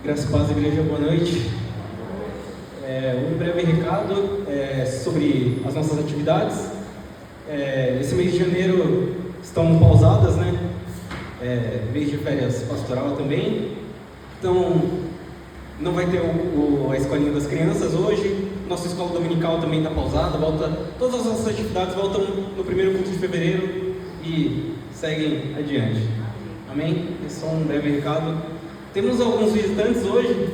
Graças a Deus, igreja, boa noite. Um breve recado sobre as nossas atividades. Esse mês de janeiro estão pausadas, né? Mês de férias pastoral também. Então, não vai ter a escolinha das crianças hoje. Nossa escola dominical também está pausada. Todas as nossas atividades voltam no primeiro culto de fevereiro e seguem adiante. Amém? Esse é só um breve recado. Temos alguns visitantes hoje.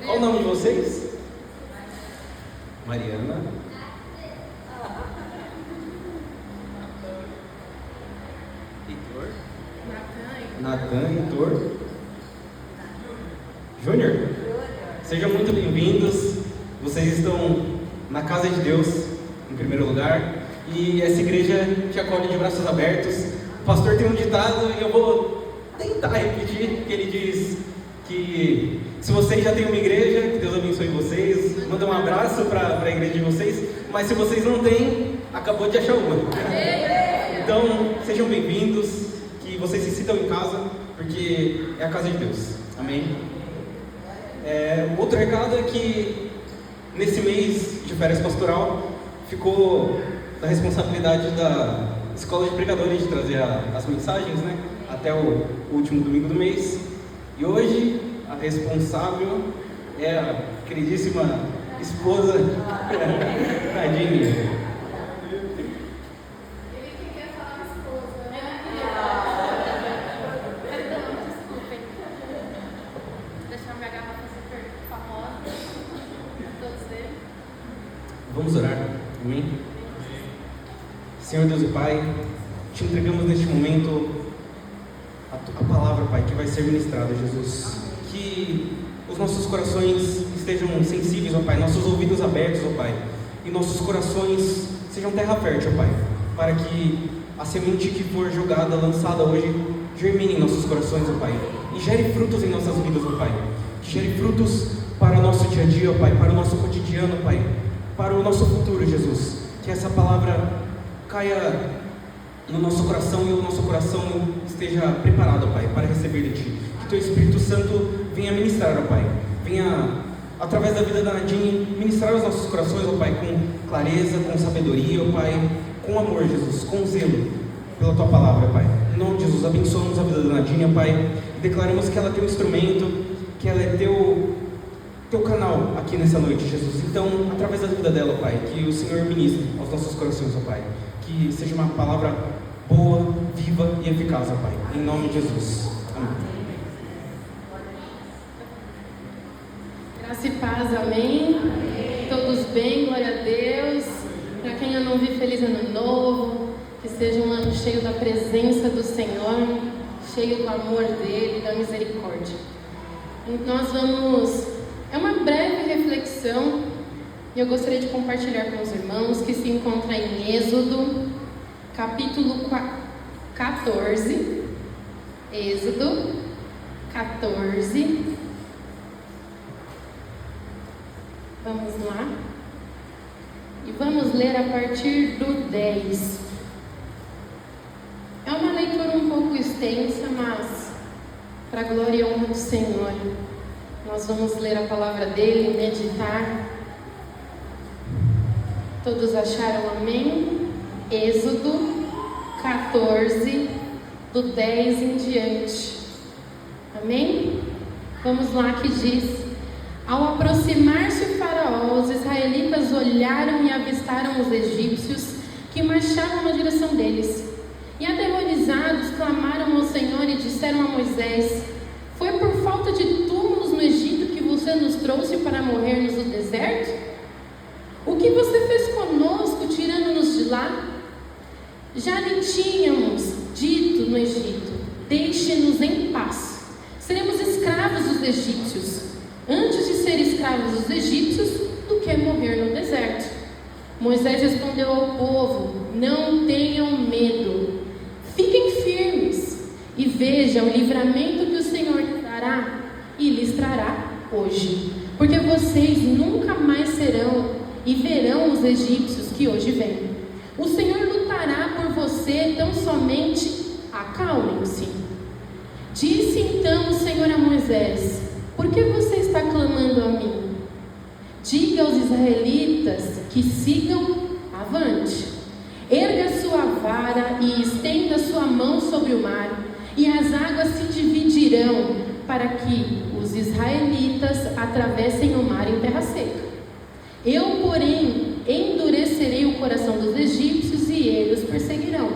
Qual o nome de vocês? Mariana. Heitor. Natan. Heitor. Júnior. Sejam muito bem-vindos. Vocês estão na casa de Deus, em primeiro lugar. E essa igreja te acolhe de braços abertos. O pastor tem um ditado e eu vou tentar repetir, que ele diz que se vocês já têm uma igreja, que Deus abençoe vocês, manda um abraço para a igreja de vocês, mas se vocês não têm, acabou de achar uma. Então, sejam bem-vindos, que vocês se sintam em casa, porque é a casa de Deus. Amém? Outro recado é que nesse mês de férias pastoral ficou da responsabilidade da Escola de Pregadores de trazer as mensagens, né, até o último domingo do mês. E hoje a responsável é a queridíssima esposa Nadine. Ele que quer falar esposa, né? Perdão, desculpem. Deixar minha garrafa super famosa. Todos eles. Vamos orar. Amém? Senhor Deus e Pai, te entregamos neste momento a palavra, Pai, que vai ser ministrada, Jesus. Que os nossos corações estejam sensíveis, ó Pai, nossos ouvidos abertos, ó Pai, e nossos corações sejam terra fértil, ó Pai, para que a semente que for jogada, lançada hoje, germine em nossos corações, ó Pai, e gere frutos em nossas vidas, ó Pai, que gere frutos para o nosso dia a dia, ó Pai, para o nosso cotidiano, Pai, para o nosso futuro, Jesus. Que essa palavra caia no nosso coração e o nosso coração esteja preparado, Pai, para receber de Ti. Que Teu Espírito Santo venha ministrar, ó Pai, venha, através da vida da Nadine, ministrar os nossos corações, ó Pai, com clareza, com sabedoria, ó Pai, com amor, Jesus, com zelo pela Tua palavra, Pai. Em nome de Jesus, abençoamos a vida da Nadine, ó Pai, e declaramos que ela é Teu instrumento, que ela é Teu canal aqui nessa noite, Jesus. Então, através da vida dela, ó Pai, que o Senhor ministre aos nossos corações, ó Pai, que seja uma palavra boa, viva e eficaz, ó Pai, em nome de Jesus. Amém. Graça e paz, amém? Todos bem, glória a Deus. Para quem eu não vi, feliz ano novo. Que seja um ano cheio da presença do Senhor, cheio do amor dEle, da misericórdia. E nós vamos... É uma breve reflexão e eu gostaria de compartilhar com os irmãos que se encontra em Êxodo, capítulo 14. Êxodo 14. Vamos lá? E vamos ler a partir do 10. É uma leitura um pouco extensa, mas para a glória e honra do Senhor, nós vamos ler a palavra dele, meditar. Todos acharam amém? Êxodo 14, do 10 em diante. Amém? Vamos lá, que diz: Ao aproximar-se o faraó, os israelitas olharam e avistaram os egípcios que marchavam na direção deles. E aterrorizados, clamaram ao Senhor e disseram a Moisés: Foi por falta de túmulos no Egito que você nos trouxe para morrermos no deserto? O que você fez conosco, tirando-nos de lá? Já lhe tínhamos dito no Egito: Deixe-nos em paz. Seremos escravos dos egípcios, antes de ser escravos dos egípcios, do que morrer no deserto. Moisés respondeu ao povo: Não tenham medo. Fiquem firmes e vejam o livramento que o Senhor trará e lhes trará hoje. Porque vocês nunca mais serão e verão os egípcios que hoje vêm. O Senhor lutará por você, tão somente acalmem-se. Disse então o Senhor a Moisés: por que você está clamando a mim? Diga aos israelitas que sigam avante. Erga sua vara e estenda sua mão sobre o mar, e as águas se dividirão, para que os israelitas atravessem o mar em terra seca. Eu, porém, endurecerei o coração dos egípcios e eles os perseguirão.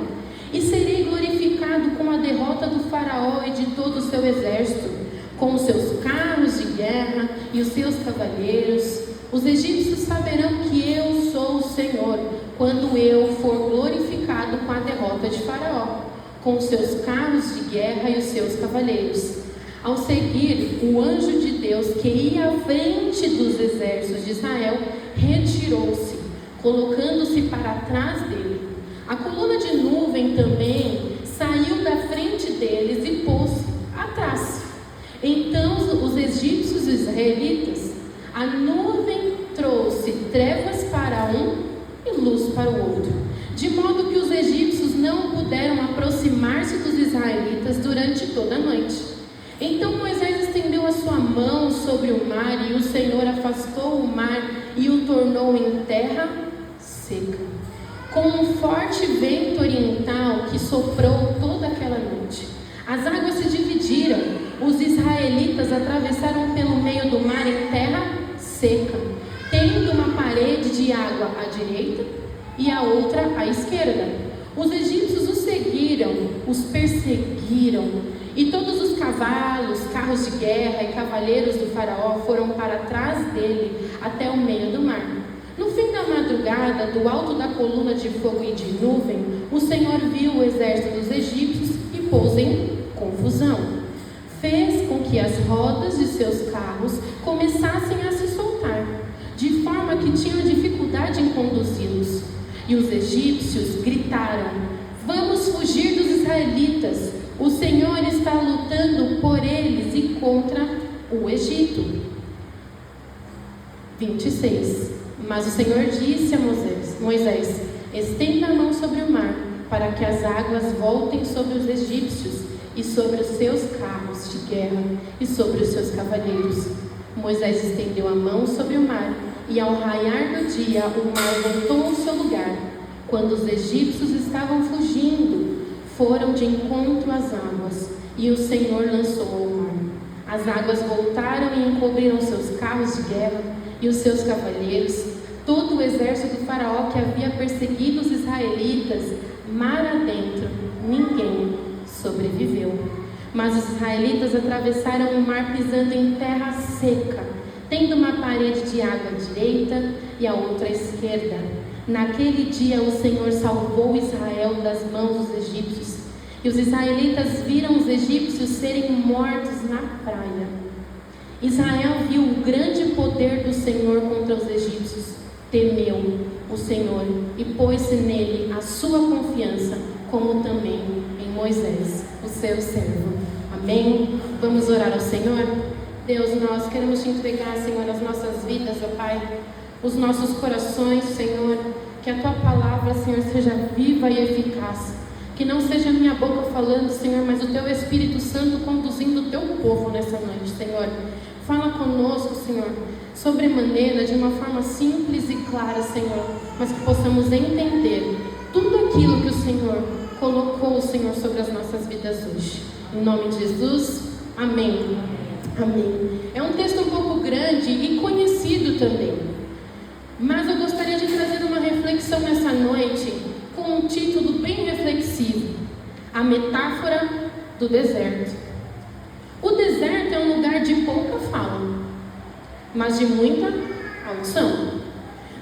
E serei glorificado com a derrota do faraó e de todo o seu exército, com os seus carros de guerra e os seus cavaleiros. Os egípcios saberão que eu sou o Senhor, quando eu for glorificado com a derrota de faraó, com os seus carros de guerra e os seus cavaleiros. Ao seguir, o anjo de Deus que ia à frente dos exércitos de Israel retirou-se, colocando-se para trás dele. A coluna de nuvem também saiu da frente deles e pôs-se atrás. Então os egípcios e os israelitas, a nuvem trouxe trevas para um e luz para o outro, de modo que os egípcios não puderam aproximar-se dos israelitas durante toda a noite. Então Moisés estendeu a sua mão sobre o mar, e o Senhor afastou o mar e o tornou em terra seca, com um forte vento oriental que soprou toda aquela noite. As águas se dividiram, os israelitas atravessaram pelo meio do mar em terra seca, tendo uma parede de água à direita e a outra à esquerda. Os egípcios os seguiram, os perseguiram, e todos os cavalos, carros de guerra e cavaleiros do faraó foram para trás dele até o meio do mar. No fim da madrugada, do alto da coluna de fogo e de nuvem, o Senhor viu o exército dos egípcios e pôs em confusão. Fez com que as rodas de seus carros começassem a se soltar, de forma que tinham dificuldade em conduzi-los. E os egípcios gritaram: vamos fugir dos israelitas, o Senhor está lutando por eles e contra o Egito. 26. Mas o Senhor disse a Moisés: estenda a mão sobre o mar, para que as águas voltem sobre os egípcios e sobre os seus carros de guerra e sobre os seus cavaleiros. Moisés estendeu a mão sobre o mar, e ao raiar do dia o mar voltou ao seu lugar. Quando os egípcios estavam fugindo, foram de encontro às águas, e o Senhor lançou ao mar. As águas voltaram e encobriram seus carros de guerra e os seus cavaleiros, todo o exército do faraó que havia perseguido os israelitas, mar adentro, ninguém sobreviveu. Mas os israelitas atravessaram o mar pisando em terra seca, tendo uma parede de água à direita e a outra à esquerda. Naquele dia o Senhor salvou Israel das mãos dos egípcios, e os israelitas viram os egípcios serem mortos na praia. Israel viu o grande poder do Senhor contra os egípcios, temeu o Senhor e pôs-se nele a sua confiança, como também em Moisés, o seu servo. Amém? Vamos orar ao Senhor? Deus, nós queremos te entregar, Senhor, as nossas vidas, ó Pai, os nossos corações, Senhor, que a Tua palavra, Senhor, seja viva e eficaz, que não seja a minha boca falando, Senhor, mas o Teu Espírito Santo conduzindo o Teu povo nessa noite, Senhor. Fala conosco, Senhor, sobremaneira, de uma forma simples e clara, Senhor, mas que possamos entender tudo aquilo que o Senhor colocou, Senhor, sobre as nossas vidas hoje. Em nome de Jesus, amém. Amém. É um texto um pouco grande e conhecido também, mas eu gostaria de trazer uma reflexão nessa noite com um título bem reflexivo: a metáfora do deserto. O deserto é um lugar de pouca fala, mas de muita audição.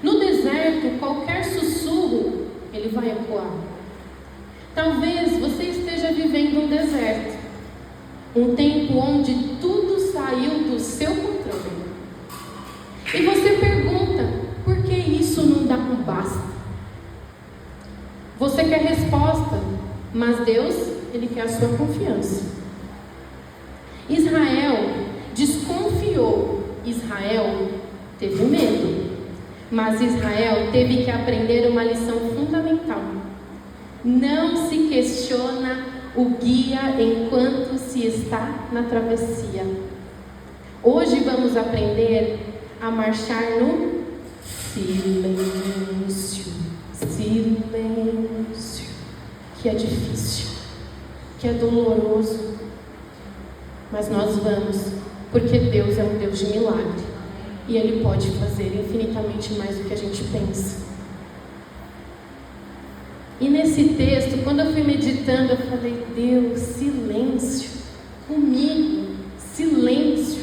No deserto, qualquer sussurro, ele vai ecoar. Talvez você esteja vivendo um deserto, um tempo onde tudo saiu do seu controle. E você pergunta: por que isso não dá um basta? Você quer resposta, mas Deus, Ele quer a sua confiança. Israel desconfiou, Israel teve medo, mas Israel teve que aprender uma lição fundamental: não se questiona o guia enquanto se está na travessia. Hoje vamos aprender a marchar no silêncio. Silêncio. Que é difícil, que é doloroso. Mas nós vamos, porque Deus é um Deus de milagre. E Ele pode fazer infinitamente mais do que a gente pensa. E nesse texto, quando eu fui meditando, eu falei: Deus, silêncio, comigo, silêncio.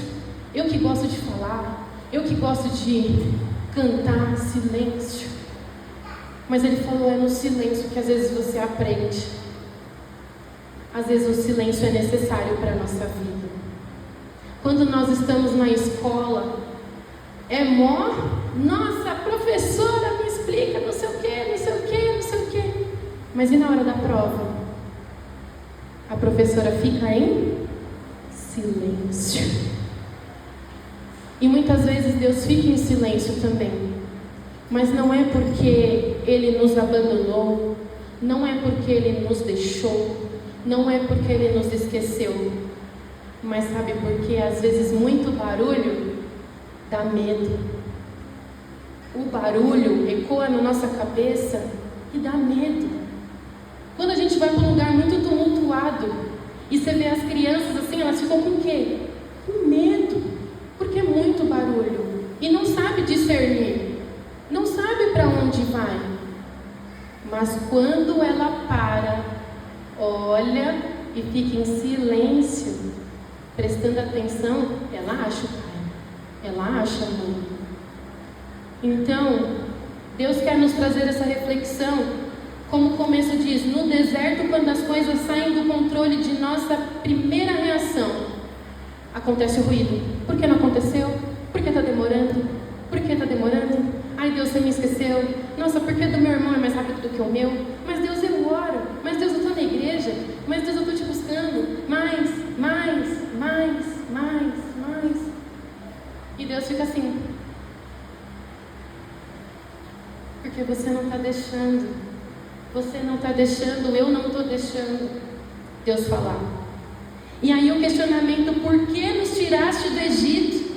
Eu que gosto de falar, eu que gosto de cantar, silêncio. Mas Ele falou: é no silêncio que às vezes você aprende. Às vezes o silêncio é necessário para a nossa vida. Quando nós estamos na escola, é mó, nossa, a professora me explica não sei o que, não sei o que, não sei o que. Mas e na hora da prova? A professora fica em silêncio. E muitas vezes Deus fica em silêncio também. Mas não é porque Ele nos abandonou, não é porque Ele nos deixou, não é porque Ele nos esqueceu. Mas sabe por quê? Às vezes muito barulho dá medo. O barulho ecoa na nossa cabeça e dá medo. Quando a gente vai para um lugar muito tumultuado e você vê as crianças assim, elas ficam com o quê? Com medo, porque é muito barulho e não sabe discernir, não sabe para onde vai. Mas quando ela para, olha e fica em silêncio, prestando atenção, ela acha o pai, ela acha a mãe. Então, Deus quer nos trazer essa reflexão. Como o começo diz, no deserto, quando as coisas saem do controle de nossa primeira reação, acontece o ruído. Por que não aconteceu? Por que está demorando? Por que está demorando? Ai, Deus, você me esqueceu. Nossa, por que do meu irmão é mais rápido do que o meu? Mas Deus, eu oro. Mas Deus, eu estou na igreja. Mas Deus, eu estou te buscando. Mais. E Deus fica assim. Porque você não está deixando. Você não está deixando, eu não estou deixando Deus falar. E aí o questionamento: por que nos tiraste do Egito?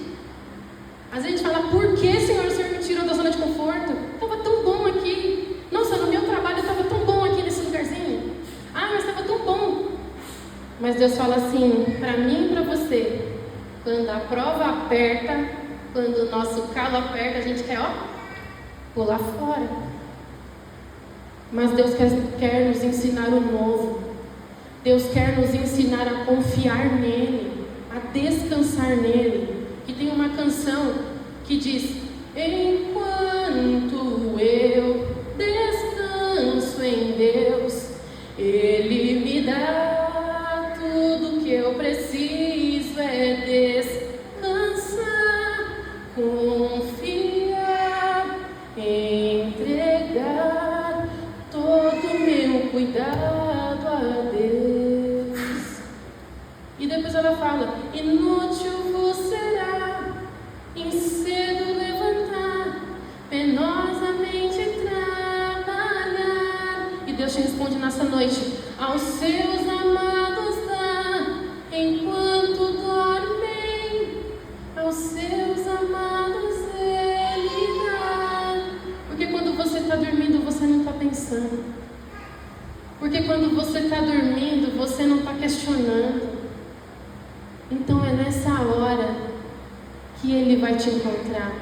Às vezes a gente fala: por que, Senhor, o Senhor me tirou da zona de conforto? Estava tão bom aqui. Nossa, no meu trabalho estava tão bom aqui nesse lugarzinho. Ah, mas estava tão bom. Mas Deus fala assim, para mim e para você: quando a prova aperta, quando o nosso calo aperta, a gente quer, pular fora. Mas Deus quer nos ensinar o novo. Deus quer nos ensinar a confiar nele, a descansar nele. E tem uma canção que diz: enquanto eu descanso em Deus, Ele me dá tudo que eu preciso. É descansar, confiar, entregar todo o meu cuidado a Deus. E depois ela fala: inútil vos será em cedo levantar, penosamente trabalhar. E Deus te responde nessa noite: aos seus amados dá, enquanto dormem, aos seus amados Ele dá. Porque quando você está dormindo, você não está pensando. Porque quando você está dormindo, você não está questionando. Então é nessa hora que Ele vai te encontrar.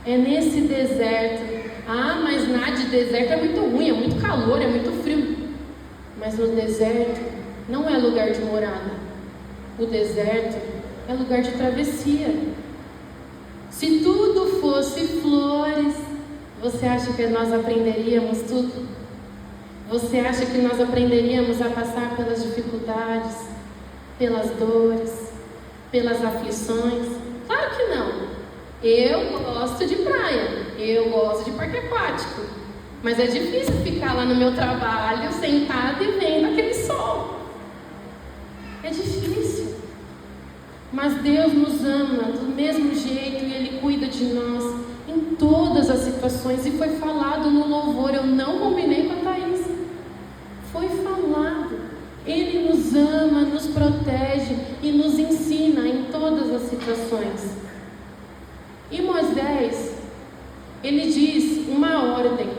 É nesse deserto. Ah, mas nada de deserto é muito ruim, é muito calor, é muito frio. Mas no deserto não é lugar de morada. O deserto é lugar de travessia. Se tudo fosse flores, você acha que nós aprenderíamos tudo? Você acha que nós aprenderíamos a passar pelas dificuldades, pelas dores, pelas aflições? Claro que não. Eu gosto de praia, eu gosto de parque aquático, mas é difícil ficar lá no meu trabalho, sentado e vendo aquele sol. É difícil. Mas Deus nos ama do mesmo jeito e Ele cuida de nós em todas as situações. E foi falado no louvor, eu não combinei com a Thaís. Foi falado. ações. E Moisés, ele diz uma ordem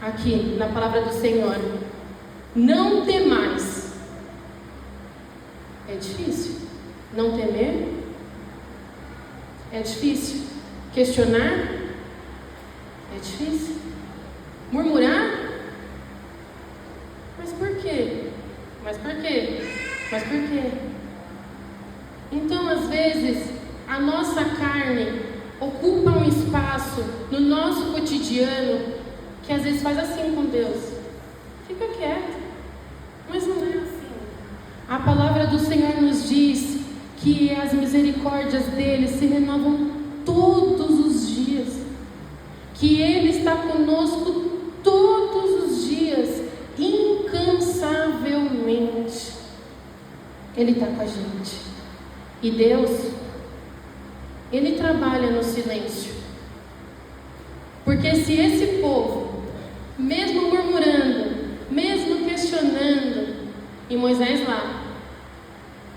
aqui na palavra do Senhor: não temais. É difícil não temer? É difícil questionar? É difícil murmurar? Mas por quê? Mas por quê? Mas por quê? Então, às vezes, a nossa carne ocupa um espaço no nosso cotidiano que às vezes faz assim com Deus. Fica quieto. Mas não é assim. A palavra do Senhor nos diz que as misericórdias dele se renovam todos os dias. Que ele está conosco todos os dias, incansavelmente. Ele está com a gente. E Deus, Ele trabalha no silêncio. Porque se esse povo, mesmo murmurando, mesmo questionando, e Moisés lá,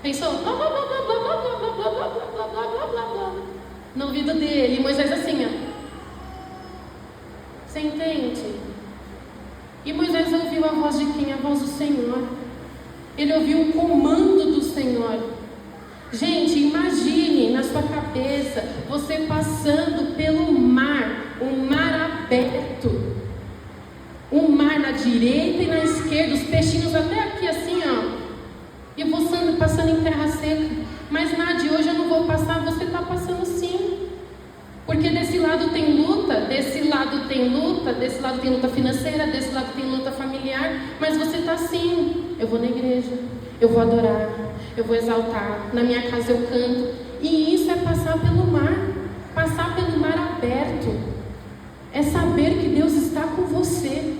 pensou, blá blá blá blá blá blá blá blá blá blá blá blá blá blá blá, no ouvido dele, e Moisés assim, ó. Você entende? E Moisés ouviu a voz de quem? A voz do Senhor. Ele ouviu o comando do Senhor. Gente, imagine na sua cabeça você passando pelo mar, um mar aberto, um mar na direita e na esquerda, os peixinhos até aqui assim, ó, e você passando em terra seca. Mas Nádia, hoje eu não vou passar. Você está passando sim, porque desse lado tem luta, desse lado tem luta, desse lado tem luta financeira, desse lado tem luta familiar, mas você está sim. Eu vou na igreja, eu vou adorar, eu vou exaltar, na minha casa eu canto. E isso é passar pelo mar aberto. É saber que Deus está com você.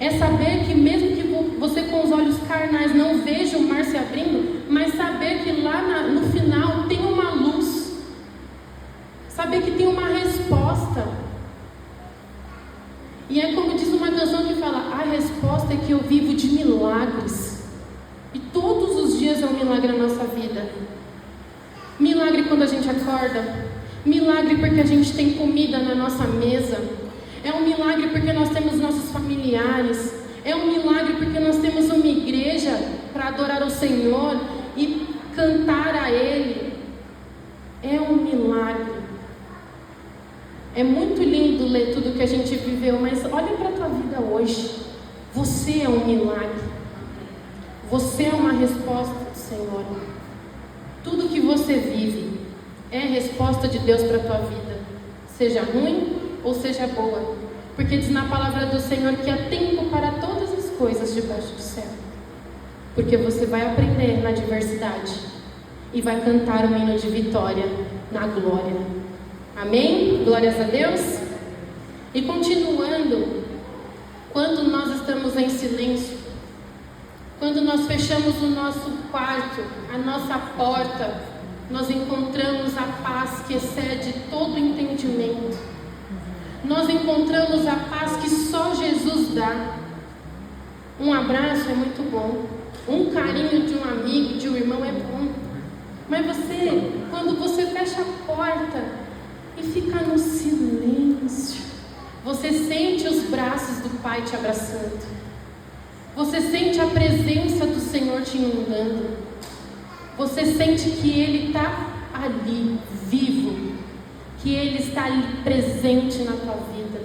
É saber que mesmo que você com os olhos carnais não veja o mar se abrindo, mas saber que lá no final tem uma luz. Saber que tem uma resposta. E é como diz uma canção que fala: a resposta é que eu vivo de milagres. E todos os dias é um milagre na nossa vida. Milagre quando a gente acorda. Milagre porque a gente tem comida na nossa mesa. É um milagre porque nós temos nossos familiares. É um milagre porque nós temos uma igreja para adorar o Senhor e cantar a Ele. É um milagre. É muito lindo ler tudo que a gente viveu, mas olha para a tua vida hoje. Você é um milagre. Você é uma resposta do Senhor. Tudo que você vive é resposta de Deus para a tua vida, seja ruim ou seja boa, porque diz na palavra do Senhor que há tempo para todas as coisas debaixo do céu, porque você vai aprender na adversidade e vai cantar o hino de vitória na glória. Amém? Glórias a Deus. E continuando, quando nós estamos em silêncio, quando nós fechamos o nosso quarto, a nossa porta, nós encontramos a paz que excede todo entendimento. Nós encontramos a paz que só Jesus dá. Um abraço é muito bom. Um carinho de um amigo, de um irmão é bom. Mas quando você fecha a porta e fica no silêncio, você sente os braços do Pai te abraçando. Você sente a presença do Senhor te inundando. Você sente que Ele está ali, vivo. Que Ele está ali presente na tua vida.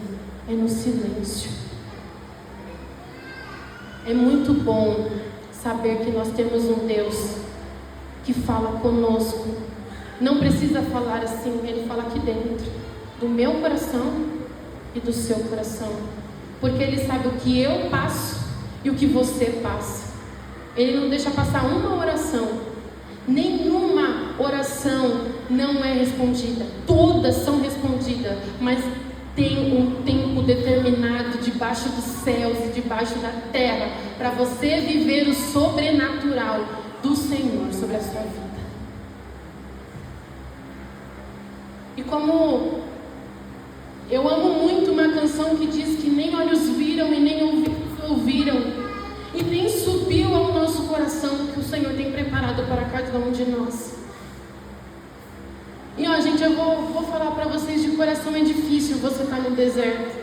É no silêncio. É muito bom saber que nós temos um Deus que fala conosco. Não precisa falar assim, Ele fala aqui dentro, do meu coração e do seu coração. Porque Ele sabe o que eu passo e o que você passa. Ele não deixa passar uma oração. Nenhuma oração não é respondida. Todas são respondidas, mas tem um tempo determinado debaixo dos céus e debaixo da terra para você viver o sobrenatural do Senhor sobre a sua vida. E como eu amo muito uma canção que diz que nem olhos viram e nem ouviram e nem subiu ao nosso coração o que o Senhor tem preparado para cada um de nós. coração é difícil você estar no deserto.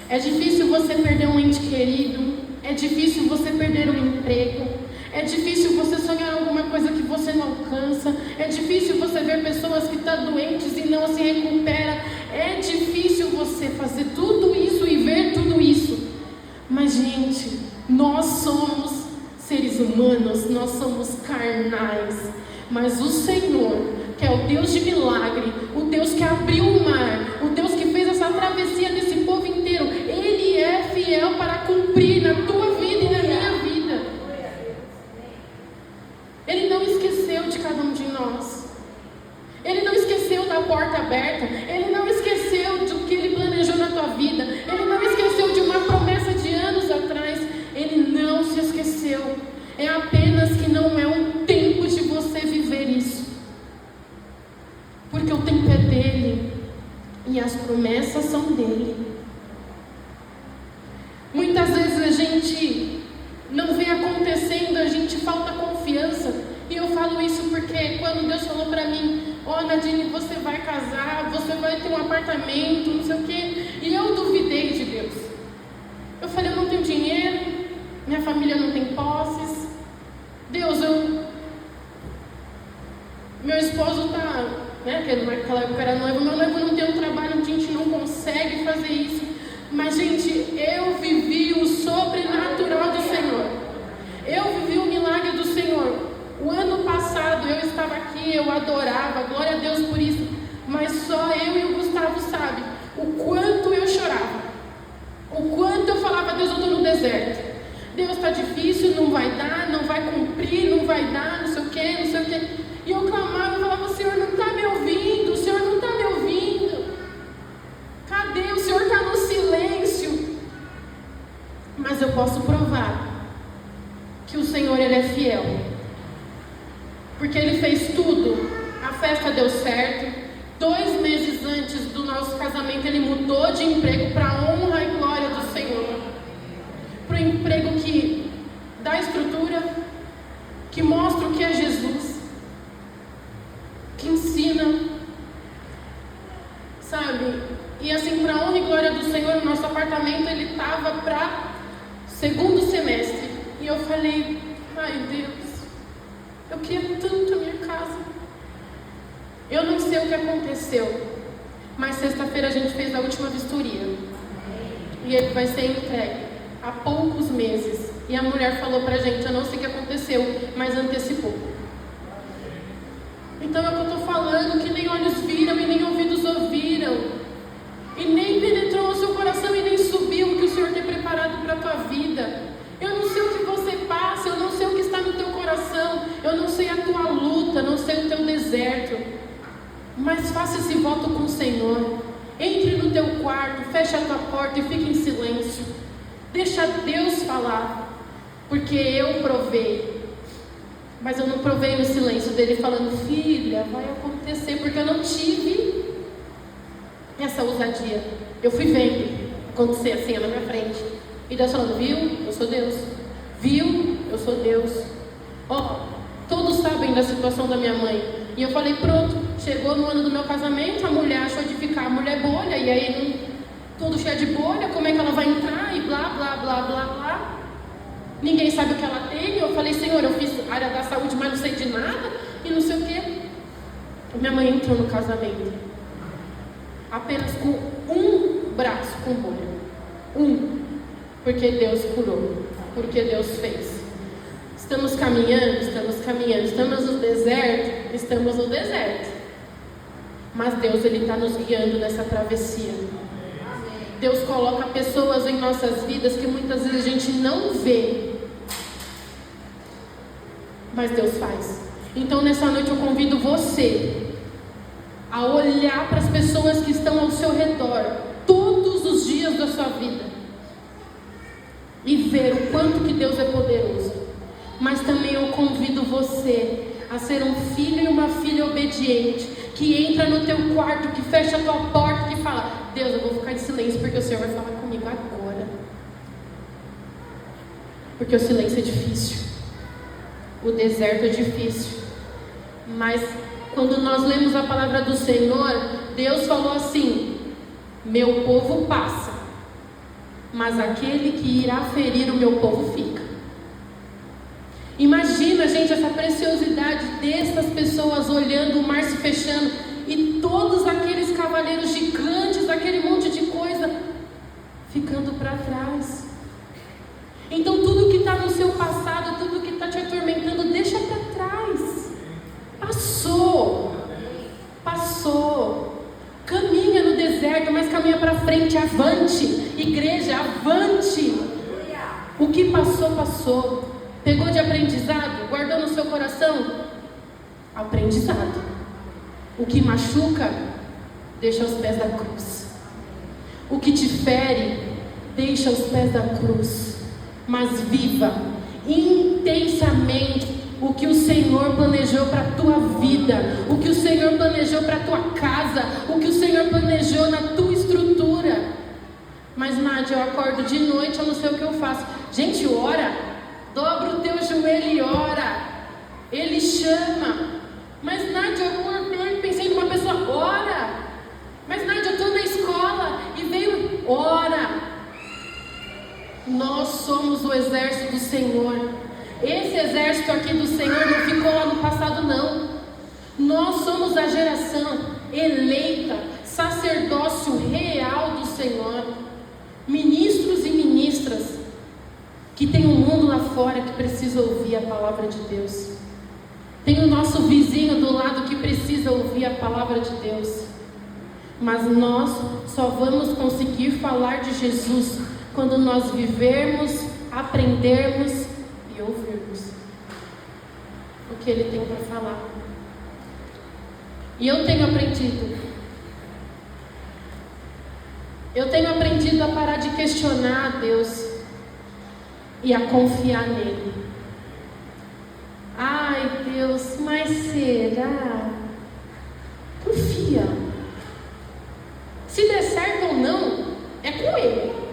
É difícil você perder um ente querido. É difícil você perder um emprego. É difícil você sonhar alguma coisa que você não alcança. É difícil você ver pessoas que estão doentes e não se recuperam. É difícil você fazer tudo isso e ver tudo isso. Mas, gente, nós somos seres humanos, nós somos carnais. Mas o Senhor, que é o Deus de milagre, o Deus que abriu o mar, o Deus que fez essa travessia desse povo inteiro, Ele é fiel para cumprir na tua vida e na minha vida. Ele não esqueceu de cada um de nós. Ele não esqueceu da porta aberta. Ele não esqueceu do que Ele planejou na tua vida. Ele não esqueceu de uma promessa de anos atrás. Ele não se esqueceu. É apenas que não é um tempo de você viver isso. Porque o tempo é dele e as promessas são dele. Muitas vezes a gente não vê acontecendo, a gente falta confiança. E eu falo isso porque quando Deus falou para mim: ó, Nadine, você vai casar, você vai ter um apartamento, não sei o quê. E eu duvidei de Deus. Eu falei: eu não tenho dinheiro, minha família não tem posses. Deus, meu esposo está, né, que naquela época era noivo, meu noivo não tem um trabalho, a gente não consegue fazer isso. Mas, gente, eu vivi o sobrenatural do Senhor. Eu vivi o milagre do Senhor. O ano passado eu estava aqui, eu adorava, glória a Deus por isso. Mas só eu e o Gustavo sabe o quanto eu chorava. O quanto eu falava: Deus, eu estou no deserto. Deus, está difícil, não vai dar, não vai cumprir, não vai dar, não sei o quê, não sei o quê. E eu clamava e falava: o Senhor não está me ouvindo, o Senhor não está me ouvindo. Cadê? O Senhor está no silêncio. Mas eu posso provar que o Senhor, Ele é fiel. Porque Ele fez tudo. A festa deu certo. 2 meses antes do nosso casamento, Ele mudou de emprego para a honra e glória do Senhor. Para o emprego que dá estrutura, que mostra o que é Jesus, que ensina, sabe? E assim, para a honra e glória do Senhor, o nosso apartamento, ele estava para 2º semestre. E eu falei: ai Deus, eu queria tanto a minha casa. Eu não sei o que aconteceu, mas sexta-feira a gente fez a última vistoria. E ele vai ser entregue há poucos meses. E a mulher falou pra gente: eu não sei o que aconteceu, mas antecipou. Então é o que eu estou falando, que nem olhos viram e nem ouvidos ouviram, e nem penetrou no seu coração e nem subiu o que o Senhor tem preparado para a tua vida. Eu não sei o que você passa, eu não sei o que está no teu coração, eu não sei a tua luta, não sei o teu deserto, mas faça esse voto com o Senhor. Entre no teu quarto, fecha a tua porta e fique em silêncio. Deixa Deus falar, porque eu provei. Mas eu não provei no silêncio dele falando: filha, vai acontecer, porque eu não tive essa ousadia. Eu fui vendo acontecer assim na minha frente. E Deus falando: viu? Eu sou Deus. Viu? Eu sou Deus. Ó, todos sabem da situação da minha mãe. E eu falei: pronto, chegou no ano do meu casamento, a mulher achou de ficar a mulher bolha, e aí tudo cheio de bolha, como é que ela vai entrar? E blá, blá, blá, blá, blá. Ninguém sabe o que ela tem. Eu falei: Senhor, eu fiz área da saúde, mas não sei de nada, e não sei o quê. Minha mãe entrou no casamento apenas com um braço com bolha. Porque Deus curou, porque Deus fez. Estamos caminhando, estamos no deserto, mas Deus, Ele está nos guiando nessa travessia. Deus coloca pessoas em nossas vidas que muitas vezes a gente não vê, mas Deus faz. Então nessa noite eu convido você a olhar para as pessoas que estão ao seu redor todos os dias da sua vida e ver o quanto que Deus é poderoso. Mas também eu convido você a ser um filho e uma filha obediente, que entra no teu quarto, que fecha a tua porta, que fala: Deus, eu vou ficar em silêncio porque o Senhor vai falar comigo agora. Porque o silêncio é difícil, o deserto é difícil, mas quando nós lemos a palavra do Senhor, Deus falou assim: meu povo passa, mas aquele que irá ferir o meu povo fica. Imagina, gente, essa preciosidade dessas pessoas olhando o mar se fechando e todos aqueles cavaleiros gigantes, aquele monte de coisa ficando para trás. Então tudo que está no seu passado, tudo que está te atormentando, deixa para trás. Passou. Caminha no deserto, mas caminha para frente, avante. Igreja, avante. O que passou, passou. Pegou de aprendizado? Guardou no seu coração? Aprendizado. O que machuca, deixa aos pés da cruz. O que te fere, deixa aos pés da cruz. Mas viva intensamente o que o Senhor planejou para a tua vida, o que o Senhor planejou para a tua casa, o que o Senhor planejou na tua estrutura. Mas Nádia, eu acordo de noite, eu não sei o que eu faço. Gente, ora. Dobra o teu joelho e ora. Ele chama. Mas Nádia, eu pensei numa pessoa. Ora. Mas Nádia, eu estou na escola e veio. Ora. Nós somos o exército do Senhor. Esse exército aqui do Senhor não ficou lá no passado, não. Nós somos a geração eleita, sacerdócio real do Senhor. Ministros e ministras que tem um mundo lá fora que precisa ouvir a palavra de Deus. Tem o nosso vizinho do lado que precisa ouvir a palavra de Deus. Mas nós só vamos conseguir falar de Jesus quando nós vivermos, aprendermos e ouvirmos o que Ele tem para falar. E eu tenho aprendido a parar de questionar a Deus e a confiar nele. Ai, Deus, mas será? Confia. Se der certo ou não, é com Ele.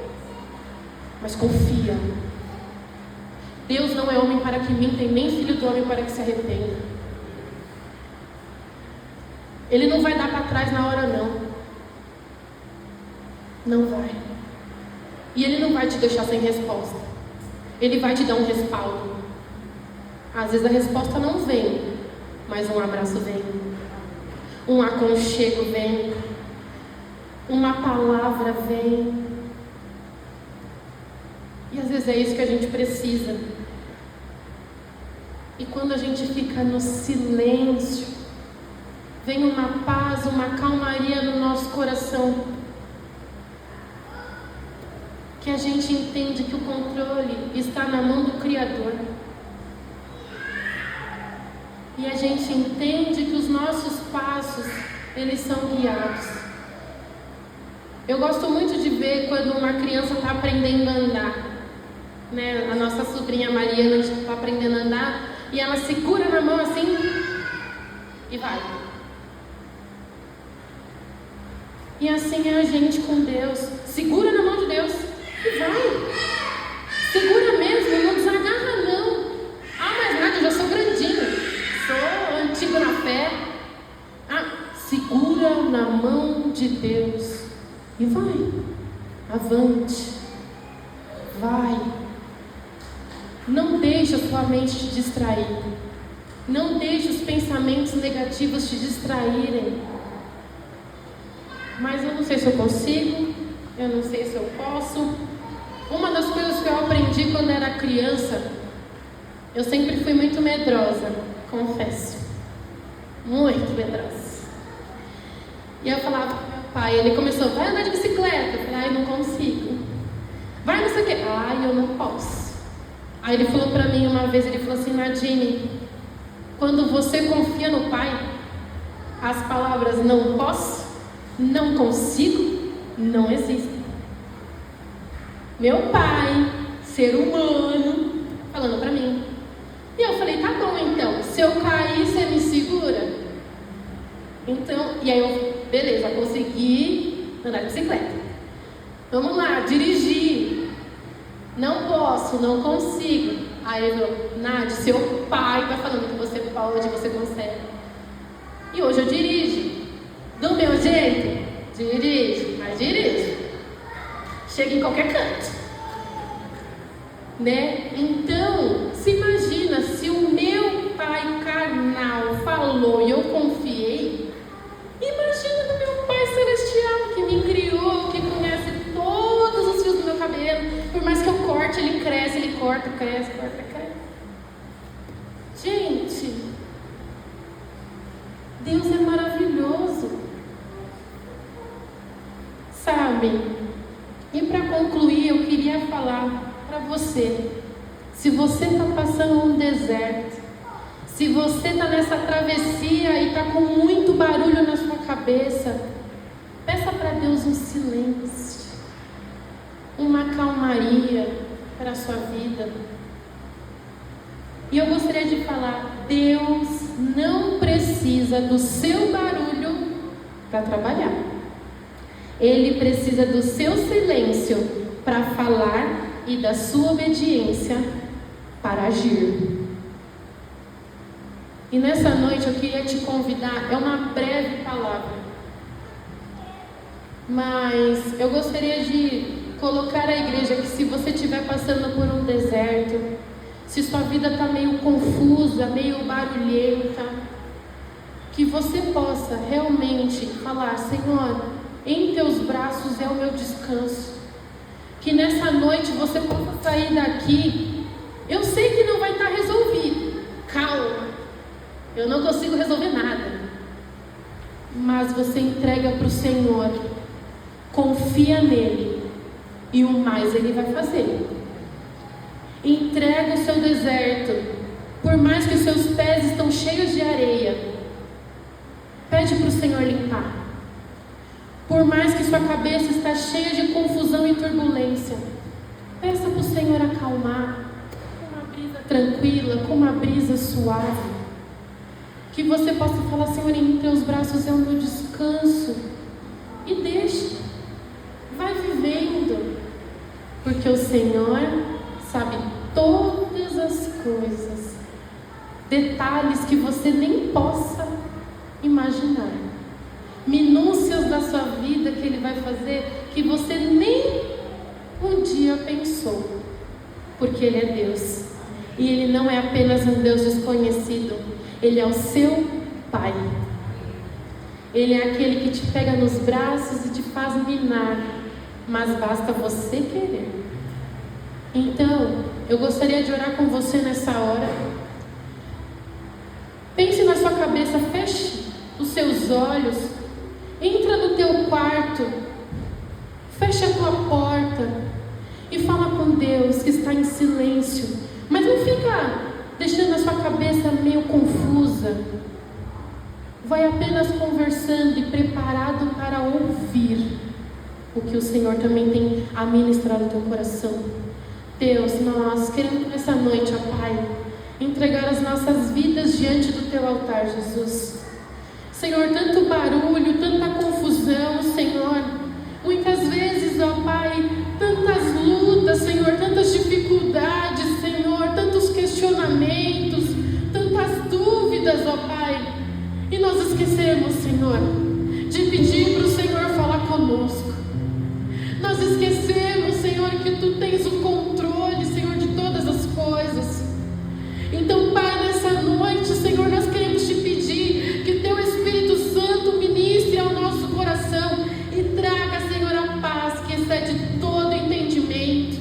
Mas confia. Deus não é homem para que minta, e nem filho do homem para que se arrependa. Ele não vai dar para trás na hora, não. Não vai. E Ele não vai te deixar sem resposta. Ele vai te dar um respaldo. Às vezes a resposta não vem, mas um abraço vem. Um aconchego vem. Uma palavra vem. E às vezes é isso que a gente precisa. E quando a gente fica no silêncio, vem uma paz, uma calmaria no nosso coração. Que a gente entende que o controle está na mão do Criador. E a gente entende que os nossos passos, eles são guiados. Eu gosto muito de ver quando uma criança está aprendendo a andar. Né? A nossa sobrinha Mariana está aprendendo a andar e ela segura na mão assim e vai. E assim é a gente com Deus. Segura na mão de Deus e vai. Segura mesmo, não desagarra não. Ah, mas nada, eu já sou grandinho, sou antigo na fé. Segura na mão de Deus e vai. Avante. Vai. Não deixe a sua mente te distrair. Não deixe os pensamentos negativos te distraírem. Mas eu não sei se eu consigo, eu não sei se eu posso. Uma das coisas que eu aprendi quando era criança, eu sempre fui muito medrosa, confesso. Muito medrosa. E eu falava pro meu pai, ele começou, vai andar de bicicleta. Eu falei, não consigo. Vai não sei o quê. Eu não posso. Aí ele falou pra mim uma vez, ele falou assim, Nadine, quando você confia no Pai, as palavras não posso, não consigo, não existem. Meu pai, ser humano, falando pra mim. E eu falei, tá bom então, se eu cair, você me segura? Então, e aí eu, beleza, consegui andar de bicicleta. Vamos lá, dirigir. Não posso, não consigo. Aí ele falou, Nádia, seu pai tá falando que você pode, você consegue. E hoje eu dirijo. Do meu jeito, dirige, mas dirige. Chega em qualquer canto. Né? Então, se imagina, se o meu pai carnal falou e eu confiei, imagina do meu pai celestial que me criou, que conhece todos os fios do meu cabelo. Por mais que eu corte, ele cresce, ele corta, cresce, corta, cresce. Gente, Deus é maravilhoso. Sabe? E para concluir, eu queria falar para você, se você está passando um deserto, se você está nessa travessia e está com muito barulho na sua cabeça, peça para Deus um silêncio, uma calmaria para a sua vida. E eu gostaria de falar, Deus não precisa do seu barulho para trabalhar. Ele precisa do seu silêncio para falar e da sua obediência para agir. E nessa noite eu queria te convidar, é uma breve palavra, mas eu gostaria de colocar a igreja que se você estiver passando por um deserto, se sua vida está meio confusa, meio barulhenta, que você possa realmente falar, Senhor, em teus braços é o meu descanso. Que nessa noite você possa sair daqui. Eu sei que não vai estar resolvido. Calma. Eu não consigo resolver nada. Mas você entrega para o Senhor. Confia nele. E o mais ele vai fazer. Entrega o seu deserto. Por mais que os seus pés estão cheios de areia. Pede para o Senhor limpar. Por mais que sua cabeça está cheia de confusão e turbulência, peça para o Senhor acalmar, com uma brisa tranquila, com uma brisa suave. Que você possa falar, Senhor, em teus braços é o meu descanso. E deixe, vai vivendo, porque o Senhor sabe todas as coisas, detalhes que você nem possa imaginar. Minúcias da sua vida que Ele vai fazer que você nem um dia pensou, porque Ele é Deus e Ele não é apenas um Deus desconhecido, Ele é o seu Pai. Ele é aquele que te pega nos braços e te faz minar, mas basta você querer. Então, eu gostaria de orar com você nessa hora. Pense na sua cabeça, feche os seus olhos. Entra no teu quarto, fecha a tua porta e fala com Deus que está em silêncio. Mas não fica deixando a sua cabeça meio confusa. Vai apenas conversando e preparado para ouvir o que o Senhor também tem a ministrar no teu coração. Deus, nós queremos nessa noite, ó Pai, entregar as nossas vidas diante do teu altar, Jesus. Senhor, tanto barulho, tanta confusão, Senhor. Muitas vezes, ó Pai, tantas lutas, Senhor, tantas dificuldades, Senhor, tantos questionamentos, tantas dúvidas, ó Pai. E nós esquecemos, Senhor, de pedir para o Senhor falar conosco. Nós esquecemos, Senhor, que Tu tens o controle, Senhor, de todas as coisas. Então, Pai, nessa noite, Senhor, nós queremos Te pedir que Teu Espírito Santo ministre ao nosso coração e traga, Senhor, a paz que excede todo entendimento.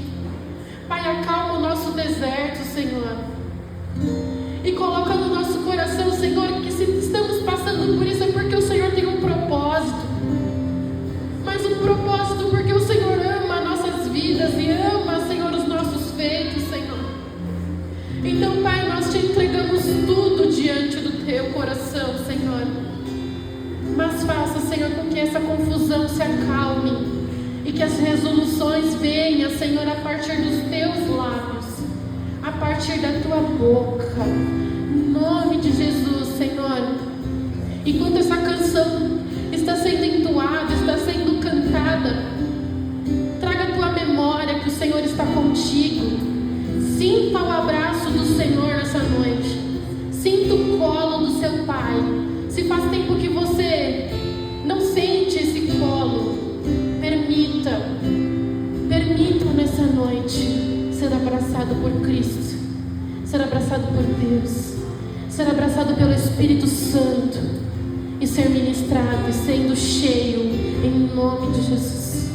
Pai, acalma o nosso deserto, Senhor, e coloca no nosso coração, Senhor, que se estamos passando por isso é porque o Senhor tem um propósito. Mas um propósito porque o Senhor ama nossas vidas e ama, Senhor, os nossos feitos, Senhor. Então, Pai, nós Te entregamos tudo diante do Teu coração, Senhor. Mas faça, Senhor, com que essa confusão se acalme e que as resoluções venham, Senhor, a partir dos Teus lábios, a partir da Tua boca. Em nome de Jesus, Senhor. Enquanto essa canção está sendo entoada, está sendo cantada, traga a tua memória que o Senhor está contigo. Sinta o abraço do Senhor nessa noite. Sinta o colo do seu Pai. Se faz tempo que você não Deus. Ser abraçado pelo Espírito Santo e ser ministrado e sendo cheio em nome de Jesus.